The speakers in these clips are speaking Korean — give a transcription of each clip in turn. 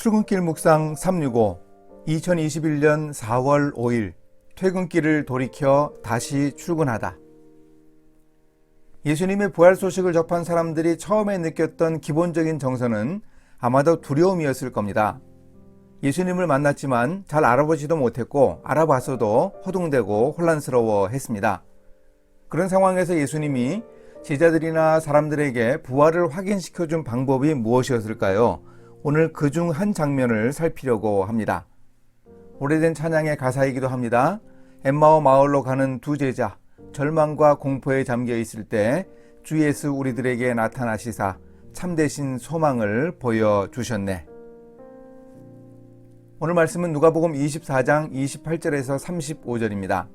출근길 묵상 365 2021년 4월 5일 퇴근길을 돌이켜 다시 출근하다. 예수님의 부활 소식을 접한 사람들이 처음에 느꼈던 기본적인 정서는 아마도 두려움이었을 겁니다. 예수님을 만났지만 잘 알아보지도 못했고 알아봤어도 허둥대고 혼란스러워 했습니다. 그런 상황에서 예수님이 제자들이나 사람들에게 부활을 확인시켜준 방법이 무엇이었을까요? 오늘 그중 한 장면을 살피려고 합니다. 오래된 찬양의 가사이기도 합니다. 엠마오 마을로 가는 두 제자, 절망과 공포에 잠겨 있을 때 주 예수 우리들에게 나타나시사 참되신 소망을 보여주셨네. 오늘 말씀은 누가복음 24장 28절에서 35절입니다.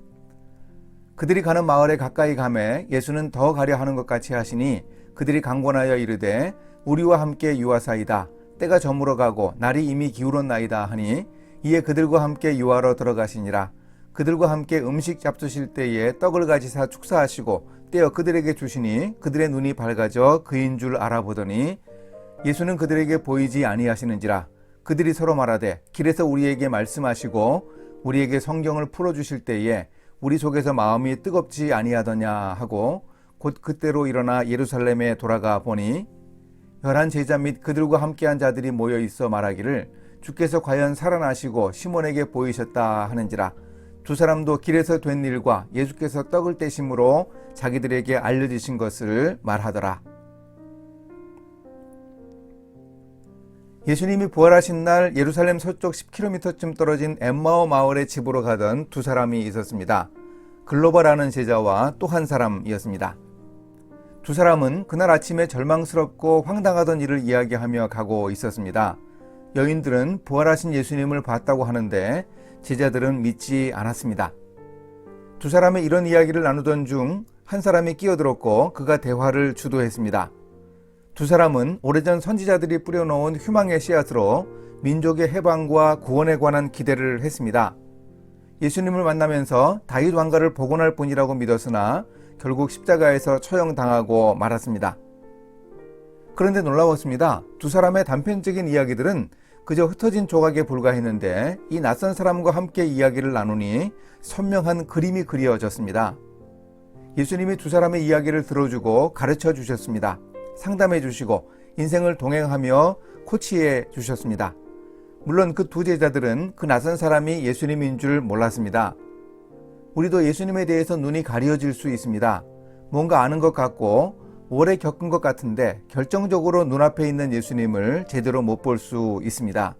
그들이 가는 마을에 가까이 가매 예수는 더 가려 하는 것 같이 하시니 그들이 강권하여 이르되 우리와 함께 유하사이다. 때가 저물어 가고 날이 이미 기울었나이다 하니 이에 그들과 함께 유하러 들어가시니라. 그들과 함께 음식 잡수실 때에 떡을 가지사 축사하시고 떼어 그들에게 주시니 그들의 눈이 밝아져 그인 줄 알아보더니 예수는 그들에게 보이지 아니하시는지라. 그들이 서로 말하되 길에서 우리에게 말씀하시고 우리에게 성경을 풀어주실 때에 우리 속에서 마음이 뜨겁지 아니하더냐 하고 곧 그때로 일어나 예루살렘에 돌아가 보니 11 제자 및 그들과 함께한 자들이 모여 있어 말하기를 주께서 과연 살아나시고 시몬에게 보이셨다 하는지라. 두 사람도 길에서 된 일과 예수께서 떡을 떼심으로 자기들에게 알려주신 것을 말하더라. 예수님이 부활하신 날 예루살렘 서쪽 10km쯤 떨어진 엠마오 마을의 집으로 가던 두 사람이 있었습니다. 글로바라는 제자와 또 한 사람이었습니다. 두 사람은 그날 아침에 절망스럽고 황당하던 일을 이야기하며 가고 있었습니다. 여인들은 부활하신 예수님을 봤다고 하는데 제자들은 믿지 않았습니다. 두 사람의 이런 이야기를 나누던 중 한 사람이 끼어들었고 그가 대화를 주도했습니다. 두 사람은 오래전 선지자들이 뿌려놓은 휴망의 씨앗으로 민족의 해방과 구원에 관한 기대를 했습니다. 예수님을 만나면서 다윗 왕가를 복원할 뿐이라고 믿었으나 결국 십자가에서 처형당하고 말았습니다. 그런데 놀라웠습니다. 두 사람의 단편적인 이야기들은 그저 흩어진 조각에 불과했는데 이 낯선 사람과 함께 이야기를 나누니 선명한 그림이 그려졌습니다. 예수님이 두 사람의 이야기를 들어주고 가르쳐 주셨습니다. 상담해 주시고 인생을 동행하며 코치해 주셨습니다. 물론 그 두 제자들은 그 낯선 사람이 예수님인 줄 몰랐습니다. 우리도 예수님에 대해서 눈이 가려질 수 있습니다. 뭔가 아는 것 같고 오래 겪은 것 같은데 결정적으로 눈앞에 있는 예수님을 제대로 못 볼 수 있습니다.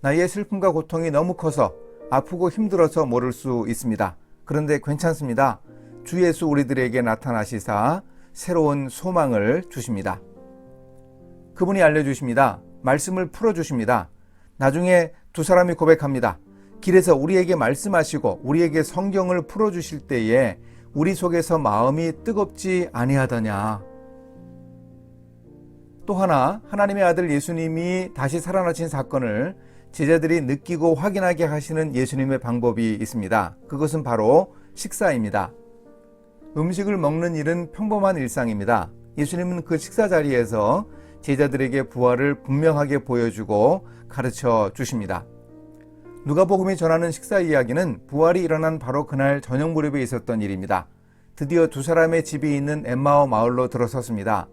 나의 슬픔과 고통이 너무 커서 아프고 힘들어서 모를 수 있습니다. 그런데 괜찮습니다. 주 예수 우리들에게 나타나시사 새로운 소망을 주십니다. 그분이 알려주십니다. 말씀을 풀어주십니다. 나중에 두 사람이 고백합니다. 길에서 우리에게 말씀하시고 우리에게 성경을 풀어주실 때에 우리 속에서 마음이 뜨겁지 아니하더냐. 또 하나 하나님의 아들 예수님이 다시 살아나신 사건을 제자들이 느끼고 확인하게 하시는 예수님의 방법이 있습니다. 그것은 바로 식사입니다. 음식을 먹는 일은 평범한 일상입니다. 예수님은 그 식사 자리에서 제자들에게 부활을 분명하게 보여주고 가르쳐 주십니다. 누가복음이 전하는 식사 이야기는 부활이 일어난 바로 그날 저녁 무렵에 있었던 일입니다. 드디어 두 사람의 집이 있는 엠마오 마을로 들어섰습니다.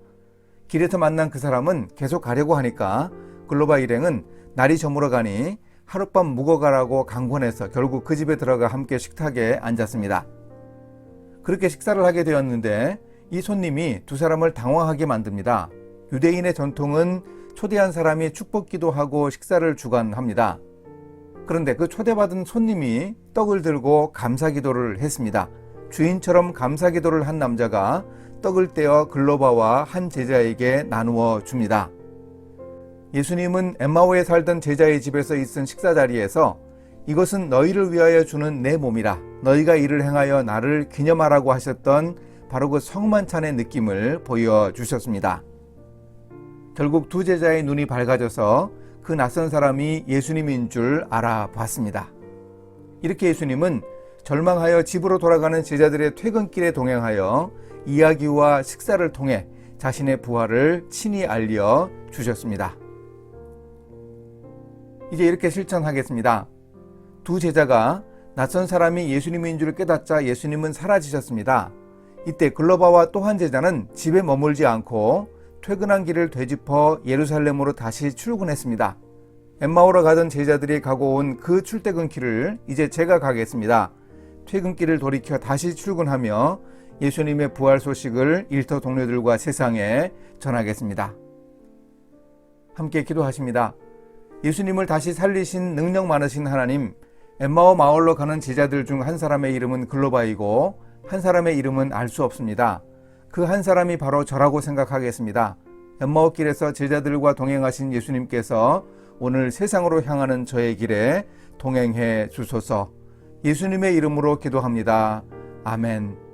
길에서 만난 그 사람은 계속 가려고 하니까 글로바 일행은 날이 저물어 가니 하룻밤 묵어가라고 강권해서 결국 그 집에 들어가 함께 식탁에 앉았습니다. 그렇게 식사를 하게 되었는데 이 손님이 두 사람을 당황하게 만듭니다. 유대인의 전통은 초대한 사람이 축복기도 하고 식사를 주관합니다. 그런데 그 초대받은 손님이 떡을 들고 감사기도를 했습니다. 주인처럼 감사기도를 한 남자가 떡을 떼어 글로바와 한 제자에게 나누어 줍니다. 예수님은 엠마오에 살던 제자의 집에서 있은 식사 자리에서 이것은 너희를 위하여 주는 내 몸이라 너희가 이를 행하여 나를 기념하라고 하셨던 바로 그 성만찬의 느낌을 보여주셨습니다. 결국 두 제자의 눈이 밝아져서 그 낯선 사람이 예수님인 줄 알아봤습니다. 이렇게 예수님은 절망하여 집으로 돌아가는 제자들의 퇴근길에 동행하여 이야기와 식사를 통해 자신의 부활을 친히 알려 주셨습니다. 이제 이렇게 실천하겠습니다. 두 제자가 낯선 사람이 예수님인 줄 깨닫자 예수님은 사라지셨습니다. 이때 글로바와 또 한 제자는 집에 머물지 않고 퇴근한 길을 되짚어 예루살렘으로 다시 출근했습니다. 엠마오로 가던 제자들이 가고 온 그 출퇴근길을 이제 제가 가겠습니다. 퇴근길을 돌이켜 다시 출근하며 예수님의 부활 소식을 일터 동료들과 세상에 전하겠습니다. 함께 기도하십니다. 예수님을 다시 살리신 능력 많으신 하나님, 엠마오 마을로 가는 제자들 중 한 사람의 이름은 글로바이고 한 사람의 이름은 알 수 없습니다. 그 한 사람이 바로 저라고 생각하겠습니다. 엠마오 길에서 제자들과 동행하신 예수님께서 오늘 세상으로 향하는 저의 길에 동행해 주소서. 예수님의 이름으로 기도합니다. 아멘.